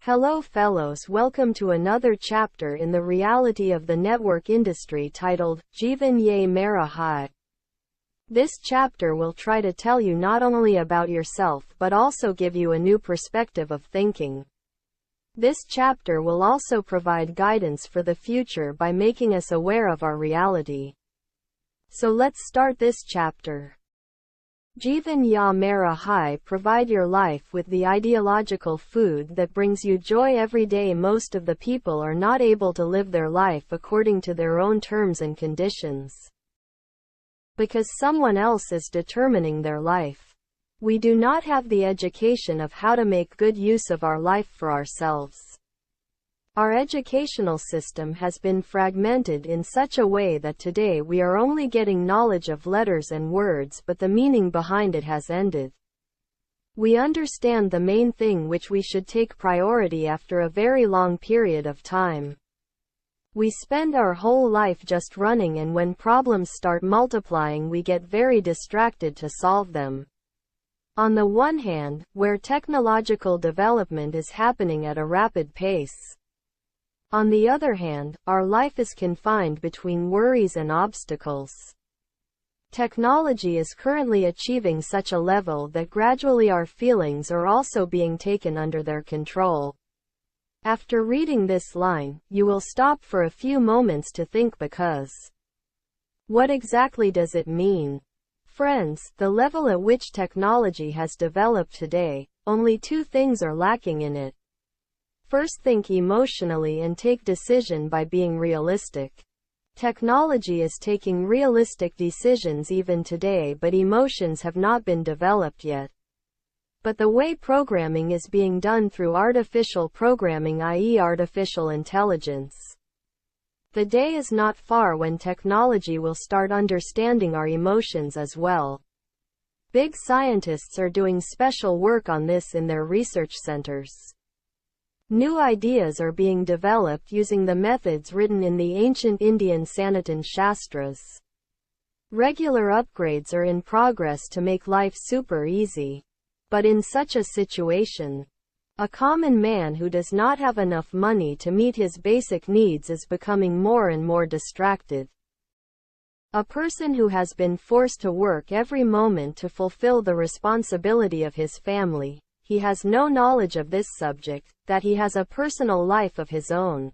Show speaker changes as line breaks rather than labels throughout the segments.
Hello fellows, welcome to another chapter in the reality of the network industry titled, Jeevan Yah Mera Hai. This chapter will try to tell you not only about yourself but also give you a new perspective of thinking. This chapter will also provide guidance for the future by making us aware of our reality. So let's start this chapter. Jeevan Yah Mera Hai. Provide your life with the ideological food that brings you joy every day. Most of the people are not able to live their life according to their own terms and conditions, because someone else is determining their life. We do not have the education of how to make good use of our life for ourselves. Our educational system has been fragmented in such a way that today we are only getting knowledge of letters and words, but the meaning behind it has ended. We understand the main thing which we should take priority after a very long period of time. We spend our whole life just running, and when problems start multiplying we get very distracted to solve them. On the one hand, where technological development is happening at a rapid pace. On the other hand, our life is confined between worries and obstacles. Technology is currently achieving such a level that gradually our feelings are also being taken under their control. After reading this line, you will stop for a few moments to think, because what exactly does it mean? Friends, the level at which technology has developed today, only two things are lacking in it. First, think emotionally and take decision by being realistic. Technology is taking realistic decisions even today, but emotions have not been developed yet. But the way programming is being done through artificial programming, i.e. artificial intelligence. The day is not far when technology will start understanding our emotions as well. Big scientists are doing special work on this in their research centers. New ideas are being developed using the methods written in the ancient Indian Sanatan Shastras. Regular upgrades are in progress to make life super easy. But in such a situation, a common man who does not have enough money to meet his basic needs is becoming more and more distracted. A person who has been forced to work every moment to fulfill the responsibility of his family. He has no knowledge of this subject, that he has a personal life of his own.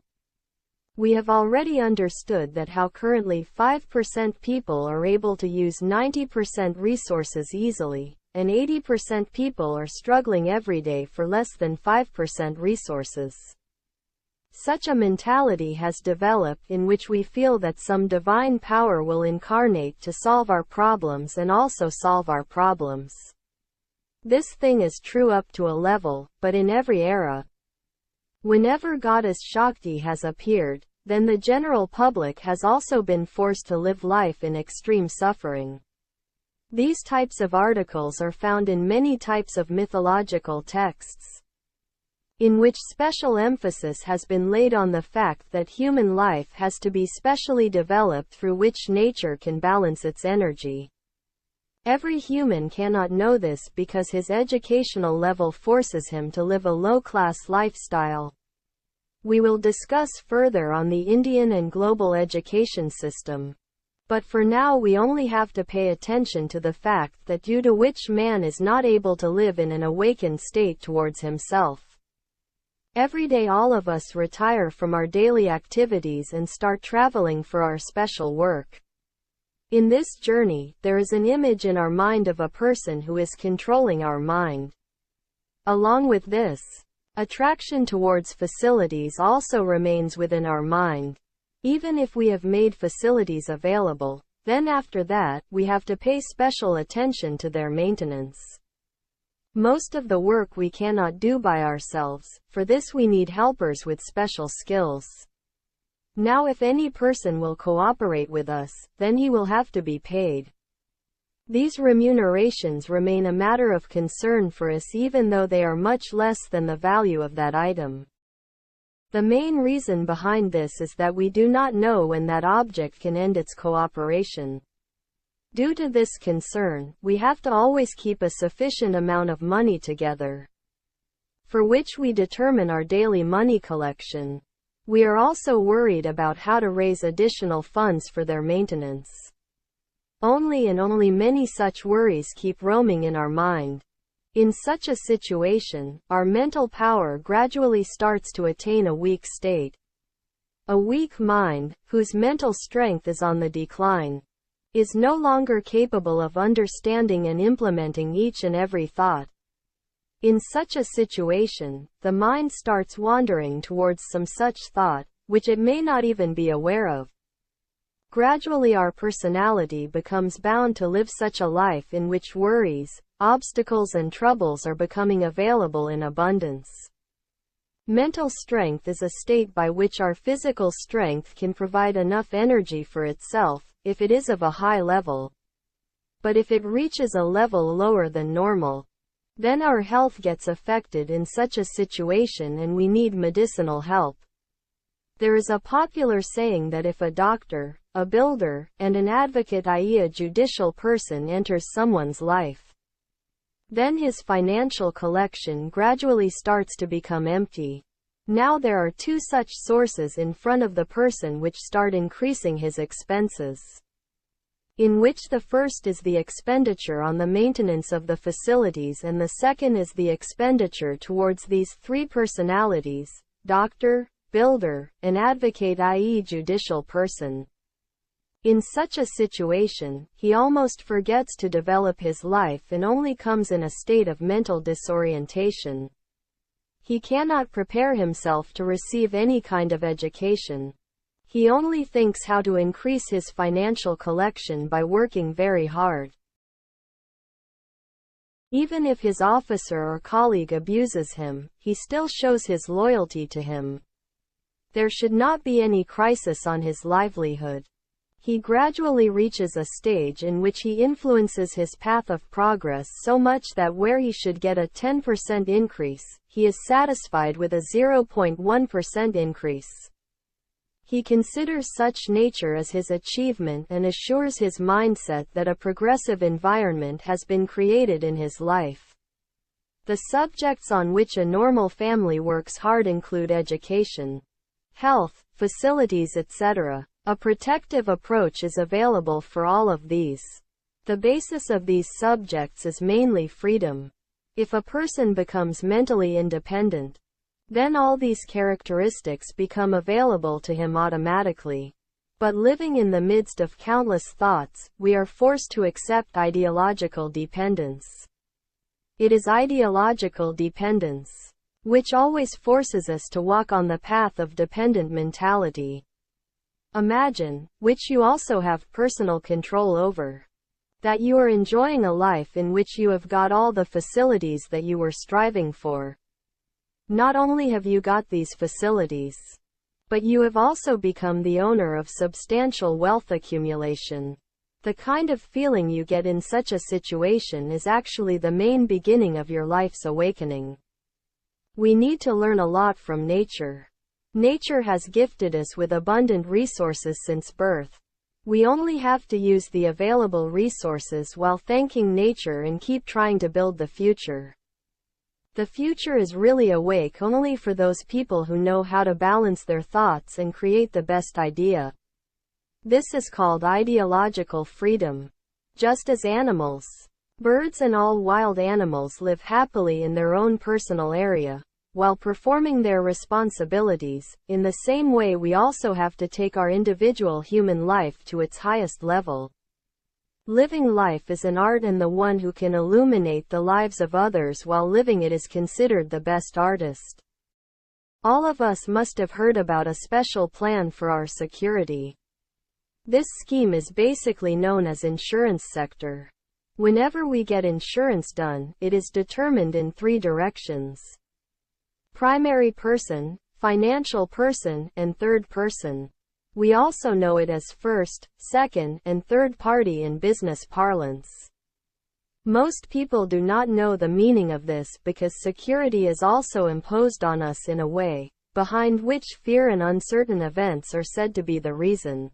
We have already understood that how currently 5% people are able to use 90% resources easily, and 80% people are struggling every day for less than 5% resources. Such a mentality has developed in which we feel that some divine power will incarnate to solve our problems and also solve our problems. This thing is true up to a level, but in every era. Whenever Goddess Shakti has appeared, then the general public has also been forced to live life in extreme suffering. These types of articles are found in many types of mythological texts, in which special emphasis has been laid on the fact that human life has to be specially developed through which nature can balance its energy. Every human cannot know this because his educational level forces him to live a low-class lifestyle. We will discuss further on the Indian and global education system. But for now we only have to pay attention to the fact that due to which man is not able to live in an awakened state towards himself. Every day all of us retire from our daily activities and start traveling for our special work. In this journey, there is an image in our mind of a person who is controlling our mind. Along with this, attraction towards facilities also remains within our mind. Even if we have made facilities available, then after that, we have to pay special attention to their maintenance. Most of the work we cannot do by ourselves, for this we need helpers with special skills. Now if any person will cooperate with us, then he will have to be paid. These remunerations remain a matter of concern for us even though they are much less than the value of that item. The main reason behind this is that we do not know when that object can end its cooperation. Due to this concern, we have to always keep a sufficient amount of money together. for which we determine our daily money collection. We are also worried about how to raise additional funds for their maintenance. Only many such worries keep roaming in our mind. In such a situation, our mental power gradually starts to attain a weak state. A weak mind, whose mental strength is on the decline, is no longer capable of understanding and implementing each and every thought. In such a situation, the mind starts wandering towards some such thought, which it may not even be aware of. Gradually our personality becomes bound to live such a life in which worries, obstacles and troubles are becoming available in abundance. Mental strength is a state by which our physical strength can provide enough energy for itself, if it is of a high level. But if it reaches a level lower than normal, then our health gets affected in such a situation and we need medicinal help. There is a popular saying that if a doctor, a builder, and an advocate, i.e. a judicial person, enters someone's life, then his financial collection gradually starts to become empty. Now there are two such sources in front of the person which start increasing his expenses, in which the first is the expenditure on the maintenance of the facilities and the second is the expenditure towards these three personalities, doctor, builder, and advocate, i.e. judicial person. In such a situation, he almost forgets to develop his life and only comes in a state of mental disorientation. He cannot prepare himself to receive any kind of education. He only thinks how to increase his financial collection by working very hard. Even if his officer or colleague abuses him, he still shows his loyalty to him. There should not be any crisis on his livelihood. He gradually reaches a stage in which he influences his path of progress so much that where he should get a 10% increase, he is satisfied with a 0.1% increase. He considers such nature as his achievement and assures his mindset that a progressive environment has been created in his life. The subjects on which a normal family works hard include education, health, facilities, etc. A protective approach is available for all of these. The basis of these subjects is mainly freedom. If a person becomes mentally independent, then all these characteristics become available to him automatically. But living in the midst of countless thoughts, we are forced to accept ideological dependence. It is ideological dependence which always forces us to walk on the path of dependent mentality. Imagine, which you also have personal control over, that you are enjoying a life in which you have got all the facilities that you were striving for. Not only have you got these facilities, but you have also become the owner of substantial wealth accumulation. The kind of feeling you get in such a situation is actually the main beginning of your life's awakening. We need to learn a lot from nature. Nature has gifted us with abundant resources since birth. We only have to use the available resources while thanking nature and keep trying to build the future. The future is really awake only for those people who know how to balance their thoughts and create the best idea. This is called ideological freedom. Just as animals, birds and all wild animals live happily in their own personal area, while performing their responsibilities, in the same way we also have to take our individual human life to its highest level. Living life is an art, and the one who can illuminate the lives of others while living it is considered the best artist. All of us must have heard about a special plan for our security. This scheme is basically known as insurance sector. Whenever we get insurance done, it is determined in three directions: primary person, financial person, and third person. We also know it as first, second, and third party in business parlance. Most people do not know the meaning of this because security is also imposed on us in a way, behind which fear and uncertain events are said to be the reason.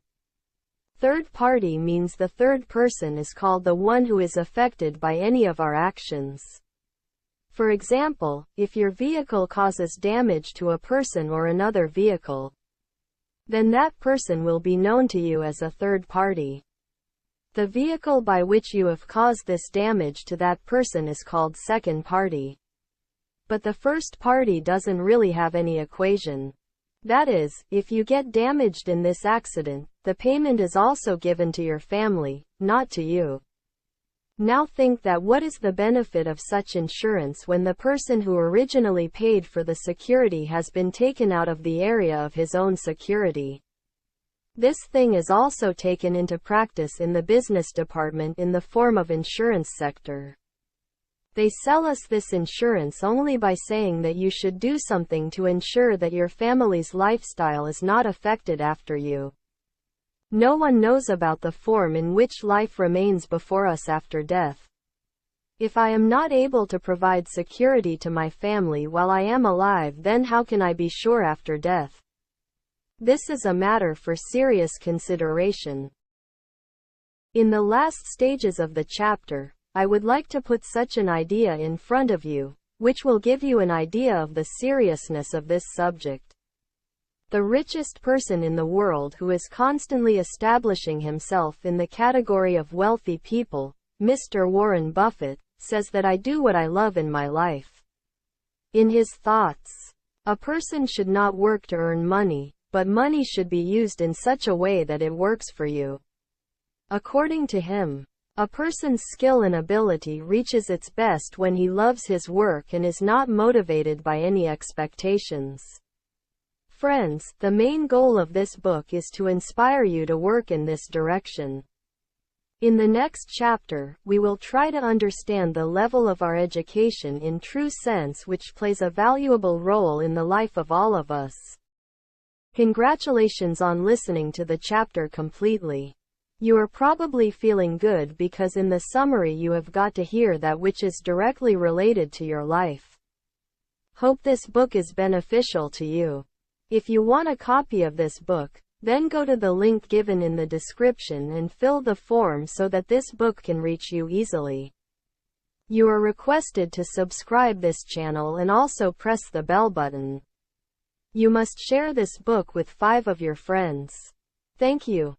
Third party means the third person is called the one who is affected by any of our actions. For example, if your vehicle causes damage to a person or another vehicle, then that person will be known to you as a third party. The vehicle by which you have caused this damage to that person is called second party. But the first party doesn't really have any equation. That is, if you get damaged in this accident, the payment is also given to your family, not to you. Now think that what is the benefit of such insurance when the person who originally paid for the security has been taken out of the area of his own security? This thing is also taken into practice in the business department in the form of insurance sector. They sell us this insurance only by saying that you should do something to ensure that your family's lifestyle is not affected after you. No one knows about the form in which life remains before us after death. If I am not able to provide security to my family while I am alive, then how can I be sure after death? This is a matter for serious consideration. In the last stages of the chapter, I would like to put such an idea in front of you, which will give you an idea of the seriousness of this subject. The richest person in the world, who is constantly establishing himself in the category of wealthy people, Mr. Warren Buffett, says that I do what I love in my life. In his thoughts, a person should not work to earn money, but money should be used in such a way that it works for you. According to him, a person's skill and ability reaches its best when he loves his work and is not motivated by any expectations. Friends, the main goal of this book is to inspire you to work in this direction. In the next chapter, we will try to understand the level of our education in true sense, which plays a valuable role in the life of all of us. Congratulations on listening to the chapter completely. You are probably feeling good because in the summary you have got to hear that which is directly related to your life. Hope this book is beneficial to you. If you want a copy of this book, then go to the link given in the description and fill the form so that this book can reach you easily. You are requested to subscribe this channel and also press the bell button. You must share this book with 5 of your friends. Thank you.